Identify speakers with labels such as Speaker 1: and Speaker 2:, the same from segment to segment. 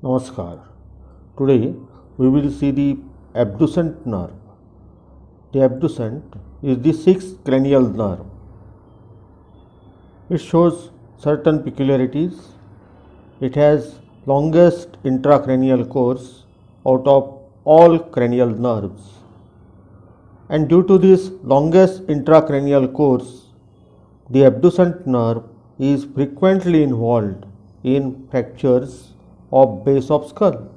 Speaker 1: Namaskar. Today we will see the abducent nerve. The abducent is the sixth cranial nerve. It shows certain peculiarities. It has longest intracranial course out of all cranial nerves. And due to this longest intracranial course, the abducent nerve is frequently involved in fractures of base of skull.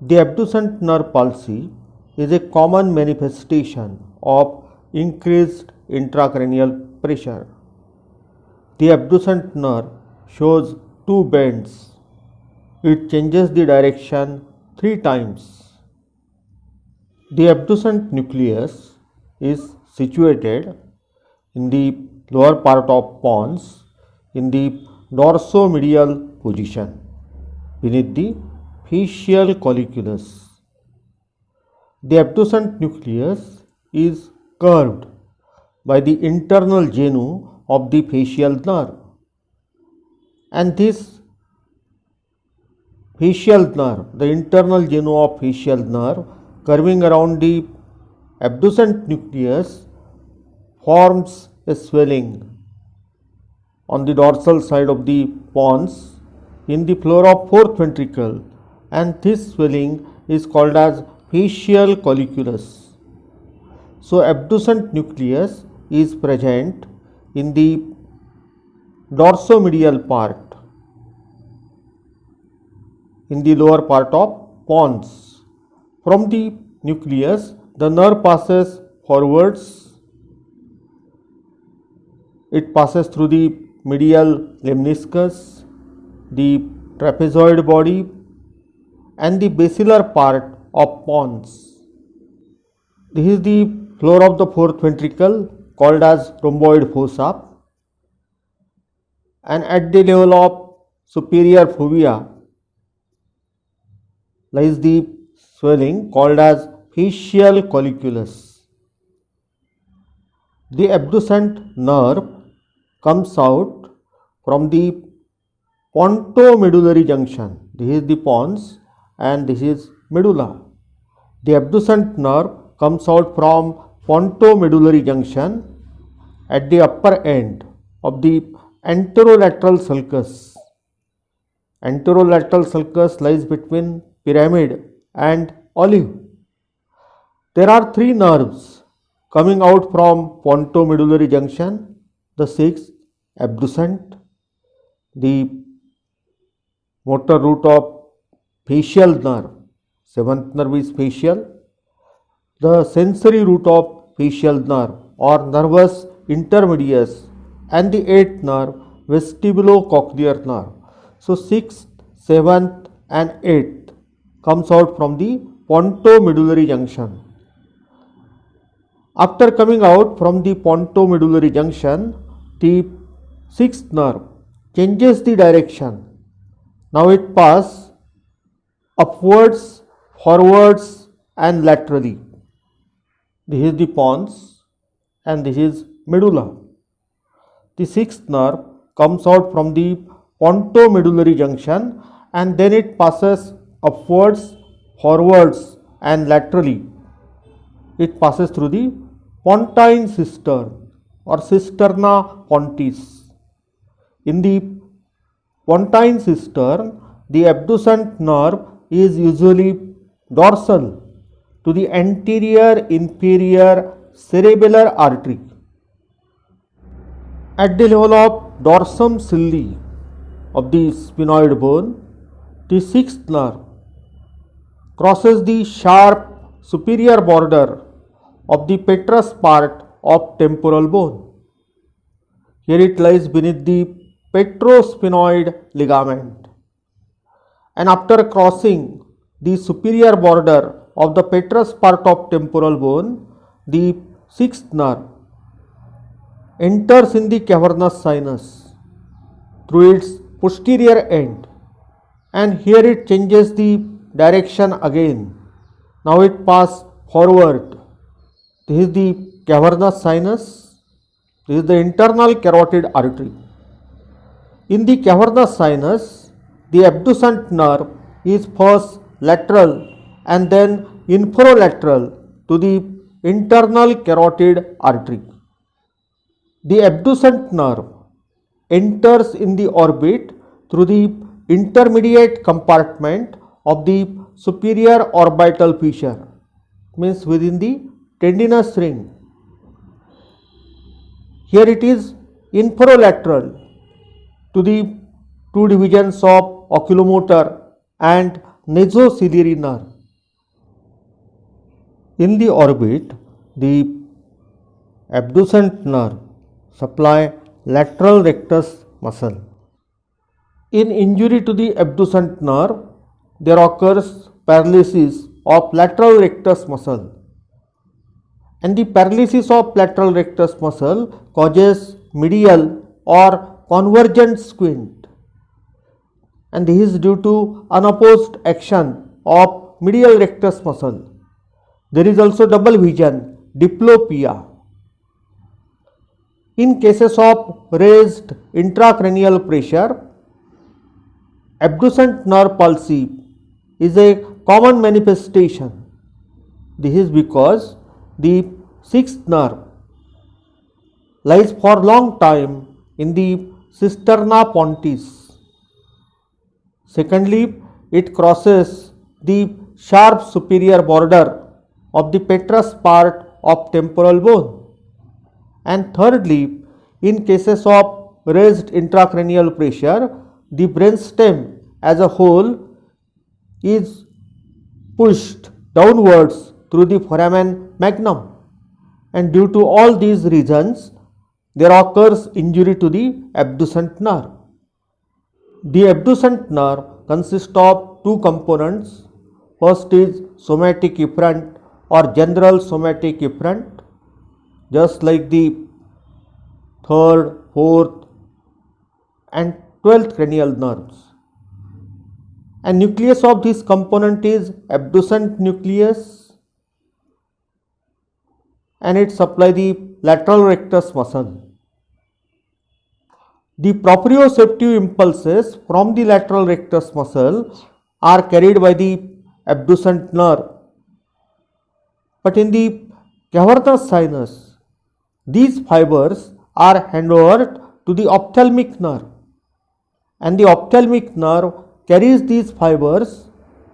Speaker 1: The abducent nerve palsy is a common manifestation of increased intracranial pressure. The abducent nerve shows two bends. It changes the direction 3 times. The abducent nucleus is situated in the lower part of pons in the dorsomedial position beneath the facial colliculus. The abducent nucleus is curved by the internal genu of the facial nerve, and this facial nerve, the internal genu of facial nerve curving around the abducent nucleus, forms a swelling on the dorsal side of the pons in the floor of fourth ventricle, and this swelling is called as facial colliculus. So abducent nucleus is present in the dorsomedial part, in the lower part of pons. From the nucleus, the nerve passes forwards. It passes through the medial lemniscus, the trapezoid body, and the basilar part of pons. This is the floor of the fourth ventricle called as rhomboid fossa, and at the level of superior fovea lies the swelling called as facial colliculus. The abducent nerve comes out from the pontomedullary junction. This is the pons and this is medulla. The abducent nerve comes out from pontomedullary junction at the upper end of the anterolateral sulcus. Anterolateral sulcus lies between pyramid and olive. There are 3 nerves coming out from pontomedullary junction: the sixth, abducent; the motor root of facial nerve, 7th nerve is facial; the sensory root of facial nerve or nervus intermedius; and the 8th nerve, vestibulocochlear nerve. So 6th, 7th and 8th comes out from the pontomedullary junction. After coming out from the pontomedullary junction, the 6th nerve changes the direction. Now it passes upwards, forwards and laterally. This is the pons and this is medulla. The 6th nerve comes out from the pontomedullary junction and then it passes upwards, forwards and laterally. It passes through the pontine cistern or cisterna pontis. In the pontine cistern, the abducent nerve is usually dorsal to the anterior inferior cerebellar artery. At the level of dorsum silli of the sphenoid bone, the 6th nerve crosses the sharp superior border of the petrous part of temporal bone. Here it lies beneath the petrosphenoid ligament, and after crossing the superior border of the petrous part of temporal bone, the 6th nerve enters in the cavernous sinus through its posterior end, and here it changes the direction again. Now it passes forward. This is the cavernous sinus. This is the internal carotid artery. In the cavernous sinus, the abducent nerve is first lateral and then infralateral to the internal carotid artery. The abducent nerve enters in the orbit through the intermediate compartment of the superior orbital fissure, means within the tendinous ring. Here it is infralateral to the two divisions of oculomotor and nasociliary nerve. In the orbit, the abducent nerve supply lateral rectus muscle. In injury to the abducent nerve, there occurs paralysis of lateral rectus muscle, and the paralysis of lateral rectus muscle causes medial or convergent squint, and this is due to unopposed action of medial rectus muscle. There is also double vision, diplopia. In cases of raised intracranial pressure, abducent nerve palsy is a common manifestation. This is because the sixth nerve lies for long time in the cisterna pontis. Secondly, it crosses the sharp superior border of the petrous part of temporal bone. And thirdly, in cases of raised intracranial pressure, the brainstem as a whole is pushed downwards through the foramen magnum, and due to all these reasons, there occurs injury to the abducent nerve. The abducent nerve consists of two components. First is somatic efferent or general somatic efferent, just like the third, fourth and 12th cranial nerves. And nucleus of this component is abducent nucleus, and it supplies the lateral rectus muscle. The proprioceptive impulses from the lateral rectus muscle are carried by the abducent nerve, but in the cavernous sinus, these fibers are handed over to the ophthalmic nerve, and the ophthalmic nerve carries these fibers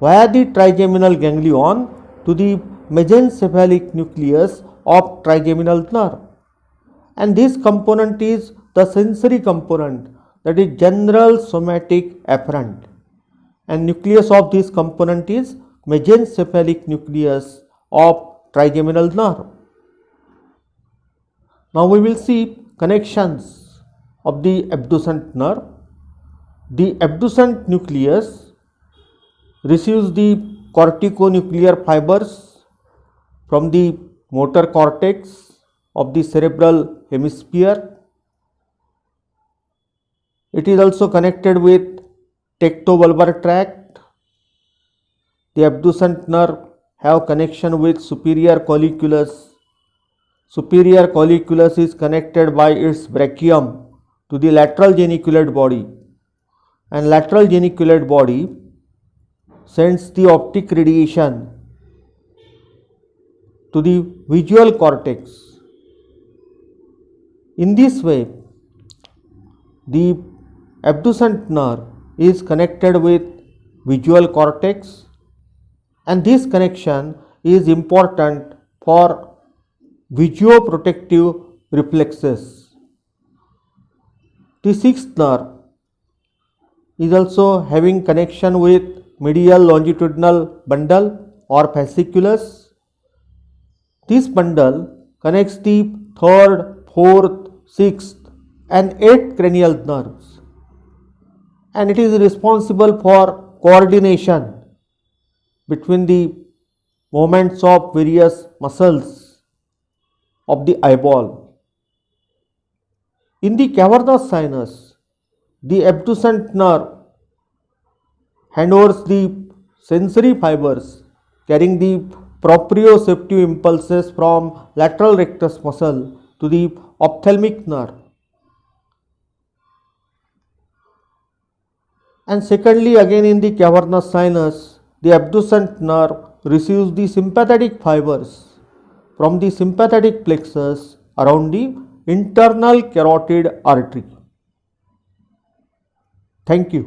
Speaker 1: via the trigeminal ganglion to the mesencephalic nucleus of trigeminal nerve, and this component is the sensory component, that is general somatic afferent, and nucleus of this component is mesencephalic nucleus of trigeminal nerve. Now we will see connections of the abducent nerve. The abducent nucleus receives the corticonuclear fibers from the motor cortex of the cerebral hemisphere. It is also connected with tectobulbar tract. The abducent nerve have connection with superior colliculus. Superior colliculus is connected by its brachium to the lateral geniculate body, and lateral geniculate body sends the optic radiation to the visual cortex. In this way, the abducent nerve is connected with visual cortex, and this connection is important for visuoprotective reflexes. The sixth nerve is also having connection with medial longitudinal bundle or fasciculus. This bundle connects the third, fourth, sixth and eighth cranial nerves, and it is responsible for coordination between the movements of various muscles of the eyeball. In the cavernous sinus, the abducent nerve handovers the sensory fibers carrying the proprioceptive impulses from lateral rectus muscle to the ophthalmic nerve, And secondly, again in the cavernous sinus, the abducent nerve receives the sympathetic fibers from the sympathetic plexus around the internal carotid artery. Thank you.